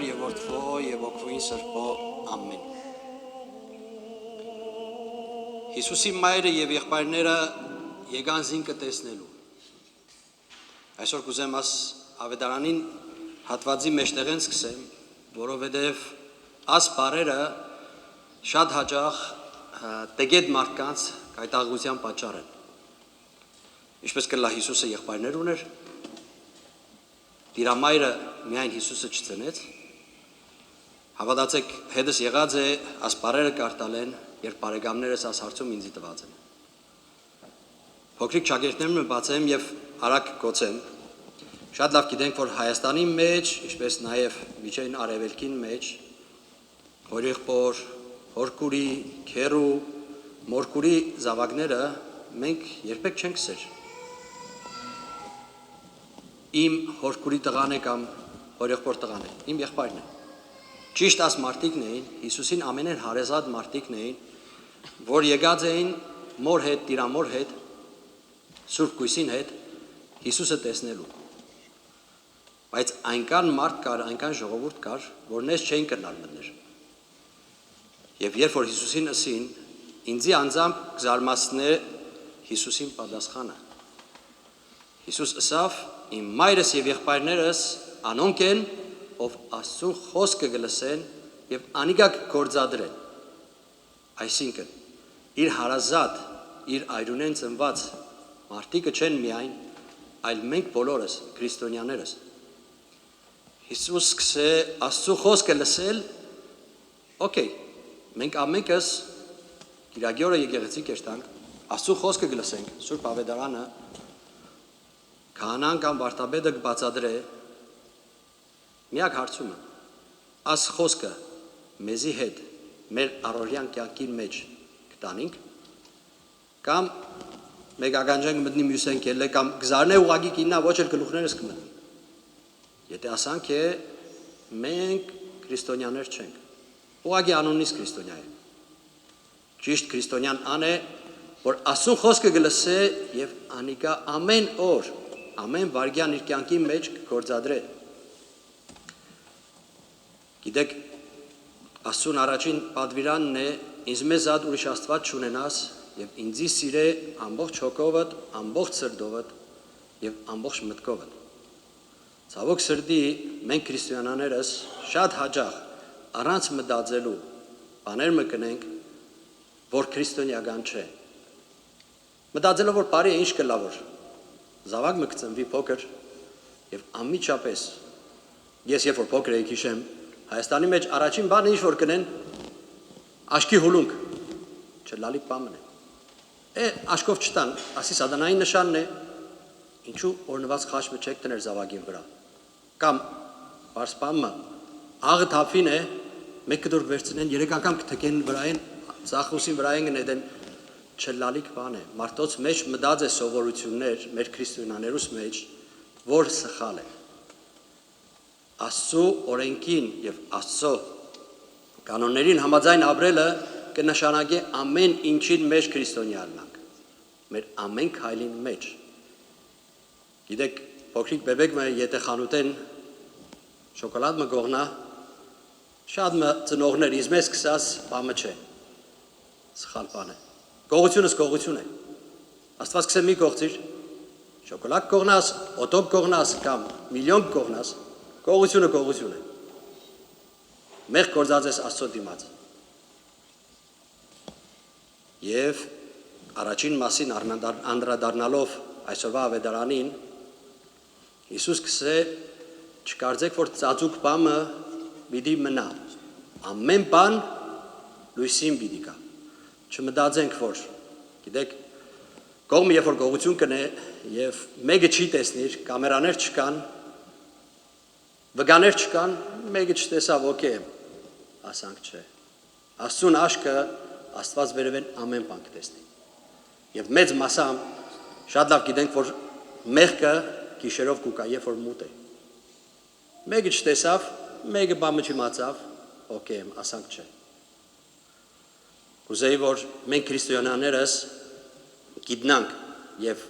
եւ Որդվո եւ Օգուին Սրբո ամեն։ Հիսուսի մայրը եւ եղբայրները եկան զինքը տեսնելու։ Այսօր կուզեմ աս ավետարանին հատվածի մեջտեղեն սկսեմ, որովհետեւ աս բարերը շատ հաճախ տեգետ մարդկանց կայտաղության պատճառ են։ Ինչպես կլա Հիսուսը եղբայրներ ուներ, Տիրամայրը միայն Հիսուսը չծնեց, հավատացեք հետս եղած է ասպարերը կարտալեն, երբ բարեկամներս աս հարցում ինձի տված են։ Փոքրիկ շագերտներն մը բացեմ եւ արագ կոչեմ։ Շատ լավ գիտենք, որ Հայաստանի մեջ, ինչպես նաեւ միջին արևելքին մեջ, հորեղբոր, հորկուրի, քերու, մորկուրի զավակները մենք երբեք չենք սեր։ Իմ հորկուրի տղան է կամ հորեղբոր տղան է, իմ եղբայրն է։ Ճիշտ աս մարդիկն էին, Հիսուսին ամենեն հարազատ մարդիկն էին, որ եկած էին մոր հետ, տիրամոր հետ, Սուրբ Գույսին հետ, Հիսուսը տեսնելու։ Բայց այնքան մարդ կար, այնքան ժողովուրդ կար, որ նես չէին կրնալ մտներ։ Եվ երբ որ Հիսուսին ասին, ինձի անձամբ կզարմացնե Հիսուսին պատասխանը։ Հիսուս ասավ, իմ մայրս եւ եղբայրներս անոնք են, ով Աստծուն խոսքը կլսեն եւ անիկա կգործադրեն։ Այսինքն, իր հարազատ, իր այրունեն ծնված մարդիկը չեն միայն, այլ մենք բոլորս, քրիստոնյաներս։ Հիսուս սկսե Աստծու խոսքը լսել, օքեյ, մենք ամենքս Կիրակի օրը եկեղեցի կերտանք, Աստծու խոսքը կլսենք, Սուրբ Ավետարանը Քահանան կամ վարդապետը կբացատրե միակ հարցումը աս խոսքը մեզի հետ մեր առօրյան կյանքի մեջ կտանենք կամ մեկ ականջենք մտնի մյուսենք ելե կամ գզարնե ուղագի կիննա ոչ էլ գլուխներս կմտնի եթե ասանք է մենք քրիստոնյաներ չենք ուղագի անունից քրիստոնյա է ճիշտ քրիստոնյան ան է որ Աստծուն խոսքը կլսե եւ անիկա ամեն օր ամեն վարգյան իր կյանքի մեջ գործադրե։ Գիտեք, Աստծուն առաջին պատվիրանն է ինձ մեզ ад ուրիշ Աստված չունենաս եւ ինձի սիրե ամբողջ հոգովդ, ամբողջ սրտովդ եւ ամբողջ մտքովդ։ Ցավոք սրտի մենք քրիստոնյաներս շատ հաճախ առանց մտածելու բաներ մը կնենք, որ քրիստոնեական չէ։ Մտածելով որ բարի է ինչ կլա որ Զավակ մը կծնվի փոքր եւ անմիջապես ես երբ որ փոքր էի քիշեմ Հայաստանի մեջ առաջին բանը ինչ որ կնեն աշկի հուլունք չլալի պամն է աշկով չտան ասի սատանայի նշանն է ինչու օրնված խաչը չեք տներ զավակի վրա կամ բարսպամը աղը թափին է մեկ կդոր վերցնեն երեք անգամ կթքեն վրային ծախուսին վրային գնեն չլալիք բան է, մարդոց մեջ մտած է սովորություններ, մեր քրիստոնյաներուս մեջ, որ սխալ է։ Աստծու օրենքին եւ Աստծո կանոններին համաձայն ապրելը կնշանակի ամեն ինչին մեջ քրիստոնյանանք, մեր ամեն քայլին մեջ։ Գիտեք, փոքրիկ բեբեկը եթե խանութեն շոկոլադ մը գողնա, շատ մը ծնողներ ինձ մեզ սկսած բամը չէ։ Սխալ բան է։ Գողությունս գողություն է։ Աստված կսե մի գողցիր, շոկոլադ կողնաս, օտոբ կողնաս կամ միլիոն կողնաս, գողությունը գողություն է։ Մեղ գործած ես Աստծո դիմաց։ Եվ առաջին մասին անդրադառնալով այսօրվա ավետարանին Հիսուս կսե չկարծեք որ ծածուկ բամը պիտի մնա։ Ամեն բան լույսին պիտի գա։ Չմտածենք որ, գիտեք, կողմը երբ որ գողություն կնե եւ մեկը չի տեսնիր, կամերաներ չկան, վգաներ չկան, մեկը չտեսավ, օքեյ, ասանք չէ։ Աստծուն աշկը Աստված վերևեն ամեն բան կտեսնի։ Եվ մեծ մասամբ շատ լավ գիտենք որ մեղքը գիշերով կուկա, երբ որ մութ է։ Մեկը չտեսավ, մեկը բամը չիմացավ, օքեյ, ասանք չէ։ Կուզեի որ մենք քրիստոնյաներս գիտնանք եւ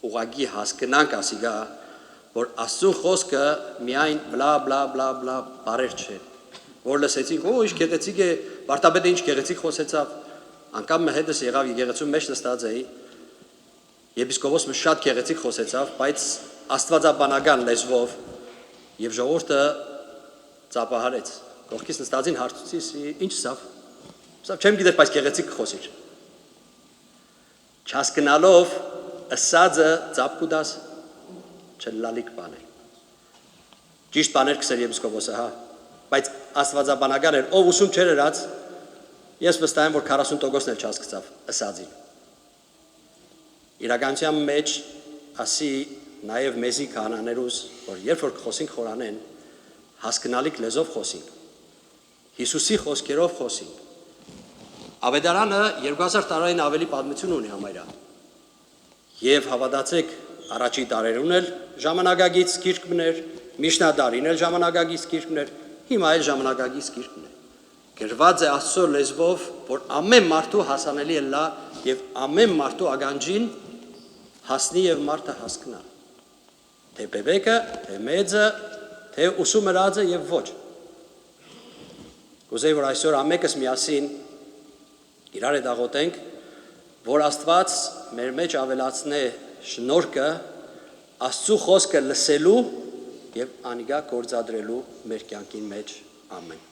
ուղագի հասկանանք ասիգա որ Աստծո խոսքը միայն բլա բլա բլա բլա բարեր չէ, որ լսեցինք, ինչ գեղեցիկ է, Վարդապետը ինչ գեղեցիկ խոսեցավ, անգամ հետս եղավ եկեղեցու մեջ նստած էի, եպիսկոպոսը շատ գեղեցիկ խոսեցավ, բայց աստվածաբանական լեզվով եւ ժողովուրդը ծափահարեց, կողքից նստածին հարցուցի, ինչ սավ, չեմ գիտեր, բայց գեղեցիկ խոսիր, չհասկանալով ըսածը ծափկուտաս չլալիք բաներ, ճիշտ բաներ կսեր եպիսկոպոսը, հա, բայց աստվածաբանական էր, ով ուսում չէր ըրած, ես վստահ եմ, որ 40%-ն էլ չհասկացավ ըսածին, իրականության մեջ ասի նաև մեզի քահանաներուս, որ երբ որ խոսենք խորանեն, հասկանալիք լեզով խոսենք, Հիսուսի խոսքերով խոսենք, Ավետարանը 2000 տարին ավելի պատմություն ունի համարյա, եւ հավատացեք առաջի տարերուն էլ ժամանակագից գիրքն էր, Միշնադարին էլ ժամանակագից գիրքն էր, հիմա էլ ժամանակագից գիրքն է, գրված է Աստծո լեզվով, որ ամեն մարդու հասանելի է լա եւ ամեն մարդու ագանջին հասնի եւ մարդը հասկանա, թե բեբեկը, թե մեծը, թե ուսումրածը եւ ոչ, կուզեի որ այսօր ամենքս միասին իրար հետ աղոթենք, որ Աստված մեր մեջ ավելացնե շնորհքը Աստծո խոսքը լսելու եւ անիգա գործադրելու մեր կյանքի մեջ ամեն